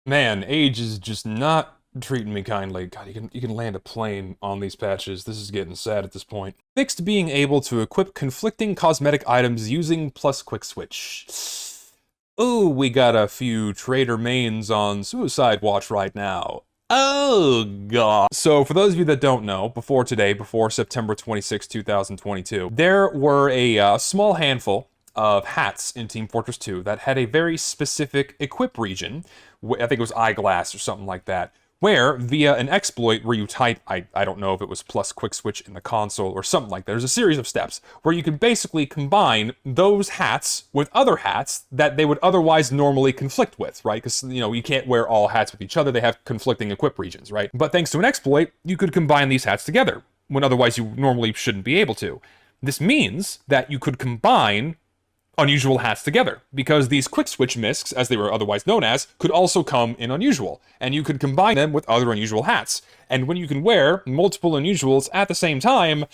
Man, age is just not treating me kindly. God, you can land a plane on these patches. This is getting sad at this point. Fixed being able to equip conflicting cosmetic items using plus quick switch. Ooh, we got a few trader mains on suicide watch right now. Oh god. So for those of you that don't know, before today, before September 26, 2022, there were a small handful of hats in Team Fortress 2 that had a very specific equip region. I think it was eyeglass or something like that, where via an exploit where you type, I don't know if it was plus quick switch in the console or something like that. There's a series of steps where you can basically combine those hats with other hats that they would otherwise normally conflict with, right? Because, you know, you can't wear all hats with each other. They have conflicting equip regions, right? But thanks to an exploit, you could combine these hats together when otherwise you normally shouldn't be able to. This means that you could combine unusual hats together, because these Quickswitch Miscs, as they were otherwise known as, could also come in unusual, and you could combine them with other unusual hats. And when you can wear multiple unusuals at the same time,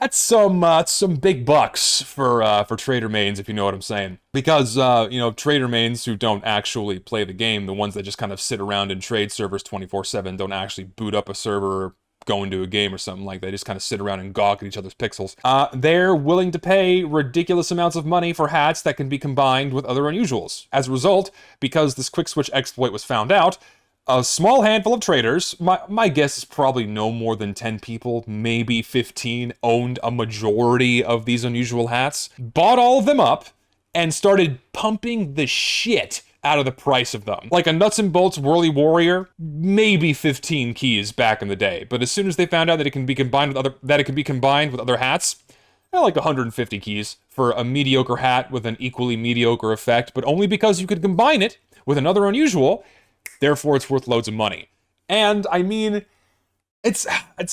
that's some big bucks for trader mains, if you know what I'm saying. Because you know, trader mains who don't actually play the game, the ones that just kind of sit around in trade servers 24/7, don't actually boot up a server, go into a game or something like that, just kind of sit around and gawk at each other's pixels. They're willing to pay ridiculous amounts of money for hats that can be combined with other unusuals. As a result, because this quick switch exploit was found out, a small handful of traders, my guess is probably no more than 10 people, maybe 15, owned a majority of these unusual hats, bought all of them up, and started pumping the shit out of the price of them. Like a nuts and bolts Whirly Warrior, maybe 15 keys back in the day. But as soon as they found out that it can be combined with other hats, like 150 keys for a mediocre hat with an equally mediocre effect, but only because you could combine it with another unusual, therefore it's worth loads of money. And I mean, it's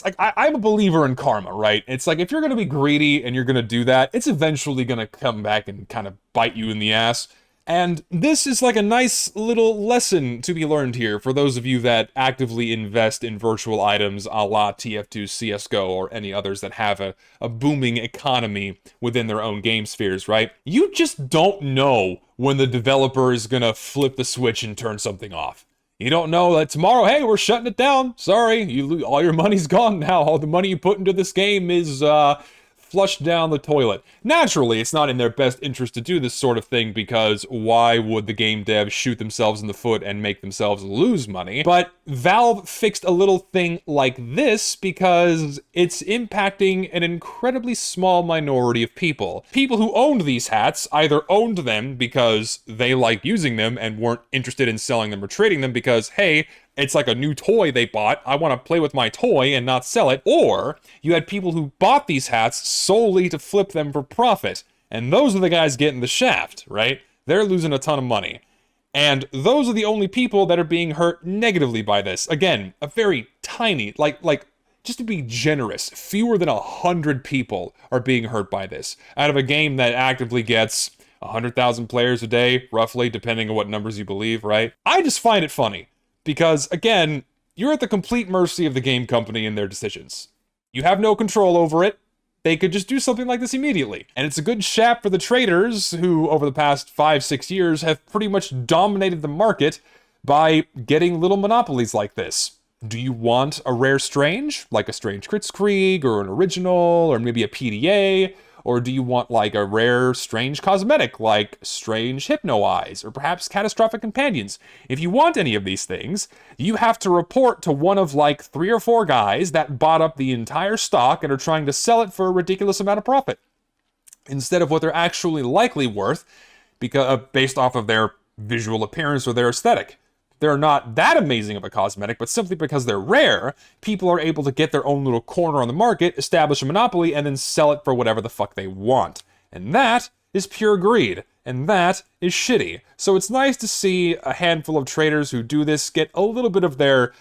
like I'm a believer in karma, right? It's like if you're gonna be greedy and you're gonna do that, it's eventually gonna come back and kind of bite you in the ass. And this is like a nice little lesson to be learned here for those of you that actively invest in virtual items a la TF2 CSGO or any others that have a booming economy within their own game spheres, right? You just don't know when the developer is gonna flip the switch and turn something off. You don't know that tomorrow, hey, we're shutting it down. Sorry, all your money's gone now. All the money you put into this game is flushed down the toilet. Naturally, it's not in their best interest to do this sort of thing, because why would the game devs shoot themselves in the foot and make themselves lose money? But Valve fixed a little thing like this because it's impacting an incredibly small minority of people. People who owned these hats either owned them because they like using them and weren't interested in selling them or trading them because, hey, it's like a new toy they bought, I want to play with my toy and not sell it. Or you had people who bought these hats solely to flip them for profit. And those are the guys getting the shaft, right? They're losing a ton of money. And those are the only people that are being hurt negatively by this. Again, a very tiny, like just to be generous, fewer than 100 people are being hurt by this. Out of a game that actively gets 100,000 players a day, roughly, depending on what numbers you believe, right? I just find it funny. Because, again, you're at the complete mercy of the game company and their decisions. You have no control over it. They could just do something like this immediately. And it's a good shaft for the traders who, over the past 5-6 years, have pretty much dominated the market by getting little monopolies like this. Do you want a rare strange, like a Strange Kritzkrieg, or an original, or maybe a PDA? Or do you want like a rare strange cosmetic like Strange Hypno Eyes or perhaps Catastrophic Companions? If you want any of these things, you have to report to one of like 3 or 4 guys that bought up the entire stock and are trying to sell it for a ridiculous amount of profit instead of what they're actually likely worth, because based off of their visual appearance or their aesthetic. They're not that amazing of a cosmetic, but simply because they're rare, people are able to get their own little corner on the market, establish a monopoly, and then sell it for whatever the fuck they want. And that is pure greed. And that is shitty. So it's nice to see a handful of traders who do this get a little bit of their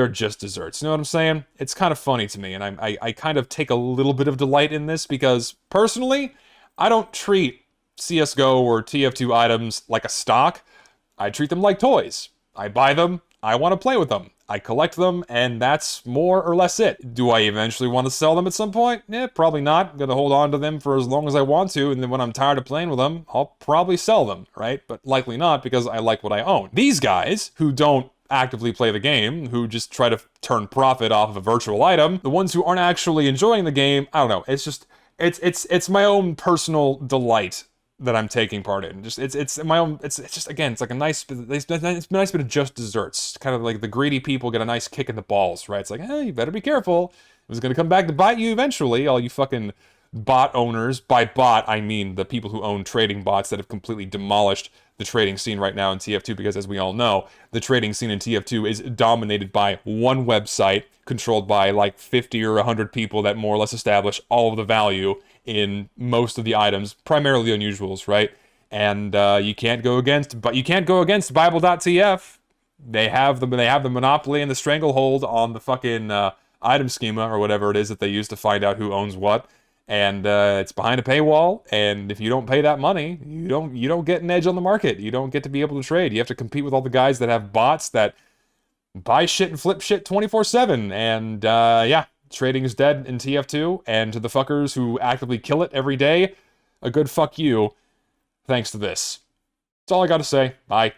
just desserts. You know what I'm saying? It's kind of funny to me, and I kind of take a little bit of delight in this because, personally, I don't treat CSGO or TF2 items like a stock. I treat them like toys. I buy them, I want to play with them. I collect them, and that's more or less it. Do I eventually want to sell them at some point? Probably not. I'm gonna hold on to them for as long as I want to, and then when I'm tired of playing with them, I'll probably sell them, right? But likely not, because I like what I own. These guys, who don't actively play the game, who just try to turn profit off of a virtual item, the ones who aren't actually enjoying the game, I don't know, it's just, it's my own personal delight that I'm taking part in. Just it's my own. It's just, again, it's like a nice bit of just desserts. Kind of like the greedy people get a nice kick in the balls, right? It's like, hey, you better be careful. It was gonna come back to bite you eventually. All you fucking bot owners. By bot, I mean the people who own trading bots that have completely demolished the trading scene right now in TF2, because as we all know, the trading scene in TF2 is dominated by one website controlled by like 50 or 100 people that more or less establish all of the value in most of the items, primarily unusuals, right? And you can't go against Bible.tf. They have the monopoly and the stranglehold on the fucking item schema, or whatever it is that they use to find out who owns what. And it's behind a paywall, and if you don't pay that money, you don't get an edge on the market. You don't get to be able to trade. You have to compete with all the guys that have bots that buy shit and flip shit 24/7. And yeah, trading is dead in TF2, and to the fuckers who actively kill it every day, a good fuck you, thanks to this. That's all I gotta say. Bye.